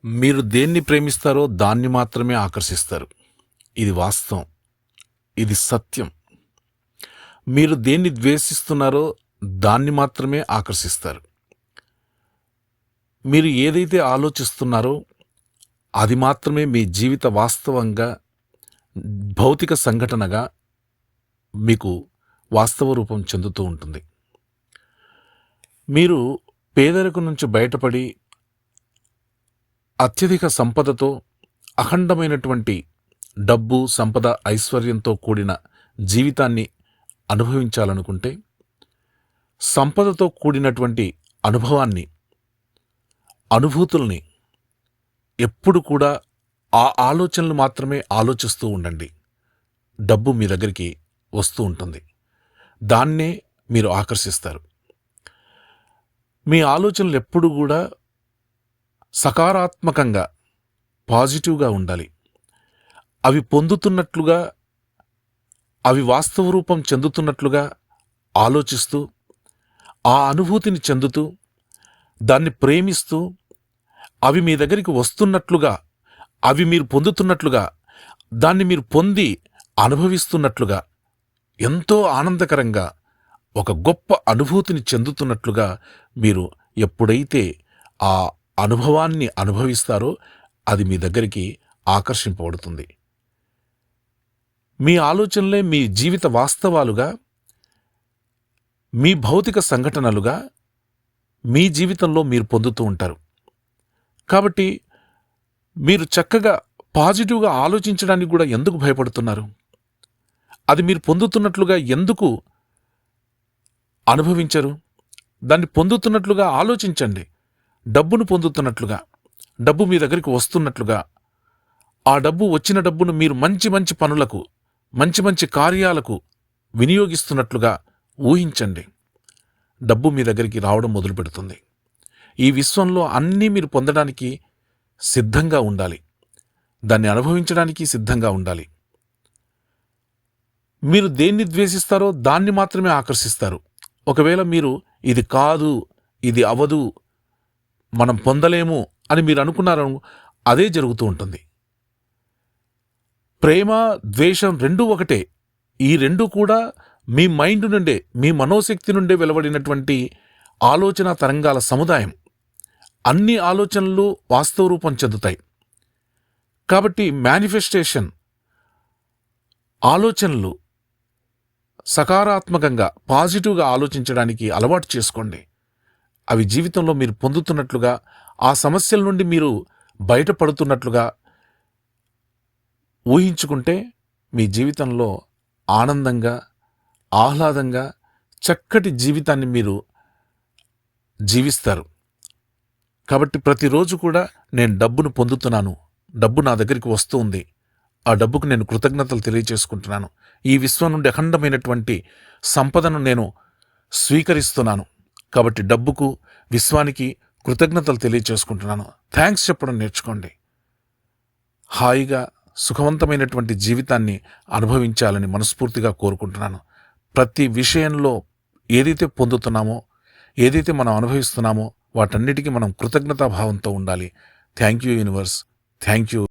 మీరు దేన్ని ప్రేమిస్తారో దాన్ని మాత్రమే ఆకర్షిస్తారు. ఇది వాస్తవం. ఇది సత్యం. మీరు దేన్ని ద్వేషిస్తున్నారో దాన్ని మాత్రమే ఆకర్షిస్తారు. మీరు ఏదైతే ఆలోచిస్తున్నారో అది మాత్రమే మీ జీవిత వాస్తవంగా, భౌతిక సంఘటనగా మీకు వాస్తవ రూపం చెందుతూ ఉంటుంది. మీరు పేదరికం నుంచి బయటపడి అత్యధిక సంపదతో, అఖండమైనటువంటి డబ్బు, సంపద, ఐశ్వర్యంతో కూడిన జీవితాన్ని అనుభవించాలనుకుంటే, సంపదతో కూడినటువంటి అనుభవాన్ని, అనుభూతుల్ని ఎప్పుడు కూడా ఆ ఆలోచనలు మాత్రమే ఆలోచిస్తూ ఉండండి. డబ్బు మీ దగ్గరికి వస్తూ ఉంటుంది. దాన్నే మీరు ఆకర్షిస్తారు. మీ ఆలోచనలు ఎప్పుడు కూడా సకారాత్మకంగా, పాజిటివ్గా ఉండాలి. అవి పొందుతున్నట్లుగా, అవి వాస్తవ రూపం చెందుతున్నట్లుగా ఆలోచిస్తూ, ఆ అనుభూతిని చెందుతూ, దాన్ని ప్రేమిస్తూ, అవి మీ దగ్గరికి వస్తున్నట్లుగా, అవి మీరు పొందుతున్నట్లుగా, దాన్ని మీరు పొంది అనుభవిస్తున్నట్లుగా, ఎంతో ఆనందకరంగా, ఒక గొప్ప అనుభూతిని చెందుతున్నట్లుగా మీరు ఎప్పుడైతే ఆ అనుభవాన్ని అనుభవిస్తారో అది మీ దగ్గరికి ఆకర్షింపబడుతుంది. మీ ఆలోచనలే మీ జీవిత వాస్తవాలుగా, మీ భౌతిక సంఘటనలుగా మీ జీవితంలో మీరు పొందుతూ ఉంటారు. కాబట్టి మీరు చక్కగా పాజిటివ్గా ఆలోచించడానికి కూడా ఎందుకు భయపడుతున్నారు? అది మీరు పొందుతున్నట్లుగా ఎందుకు అనుభవించరు? దాన్ని పొందుతున్నట్లుగా ఆలోచించండి. డబ్బును పొందుతున్నట్లుగా, డబ్బు మీ దగ్గరికి వస్తున్నట్లుగా, ఆ డబ్బు వచ్చిన డబ్బును మీరు మంచి మంచి పనులకు, మంచి మంచి కార్యాలకు వినియోగిస్తున్నట్లుగా ఊహించండి. డబ్బు మీ దగ్గరికి రావడం మొదలుపెడుతుంది. ఈ విశ్వంలో అన్నీ మీరు పొందడానికి సిద్ధంగా ఉండాలి. దాన్ని అనుభవించడానికి సిద్ధంగా ఉండాలి. మీరు దేన్ని ద్వేషిస్తారో దాన్ని మాత్రమే ఆకర్షిస్తారు. ఒకవేళ మీరు ఇది కాదు, ఇది అవదు, మనం పొందలేము అని మీరు అనుకున్నారో అదే జరుగుతూ ఉంటుంది. ప్రేమ, ద్వేషం రెండూ ఒకటే. ఈ రెండూ కూడా మీ మైండ్ నుండే, మీ మనోశక్తి నుండే వెలువడినటువంటి ఆలోచన తరంగాల సముదాయం. అన్ని ఆలోచనలు వాస్తవ రూపం చెందుతాయి. కాబట్టి మేనిఫెస్టేషన్, ఆలోచనలు సకారాత్మకంగా, పాజిటివ్గా ఆలోచించడానికి అలవాటు చేసుకోండి. అవి జీవితంలో మీరు పొందుతున్నట్లుగా, ఆ సమస్యల నుండి మీరు బయటపడుతున్నట్లుగా ఊహించుకుంటే మీ జీవితంలో ఆనందంగా, ఆహ్లాదంగా, చక్కటి జీవితాన్ని మీరు జీవిస్తారు. కాబట్టి ప్రతిరోజు కూడా నేను డబ్బును పొందుతున్నాను, డబ్బు నా దగ్గరికి వస్తుంది, ఆ డబ్బుకు నేను కృతజ్ఞతలు తెలియచేసుకుంటున్నాను, ఈ విశ్వం నుండి అఖండమైనటువంటి సంపదను నేను స్వీకరిస్తున్నాను, కాబట్టి డబ్బుకు, విశ్వానికి కృతజ్ఞతలు తెలియచేసుకుంటున్నాను, థ్యాంక్స్ చెప్పడం నేర్చుకోండి. హాయిగా సుఖవంతమైనటువంటి జీవితాన్ని అనుభవించాలని మనస్ఫూర్తిగా కోరుకుంటున్నాను. ప్రతి విషయంలో ఏదైతే పొందుతున్నామో, ఏదైతే మనం అనుభవిస్తున్నామో వాటన్నిటికీ మనం కృతజ్ఞతాభావంతో ఉండాలి. Thank you universe, thank you.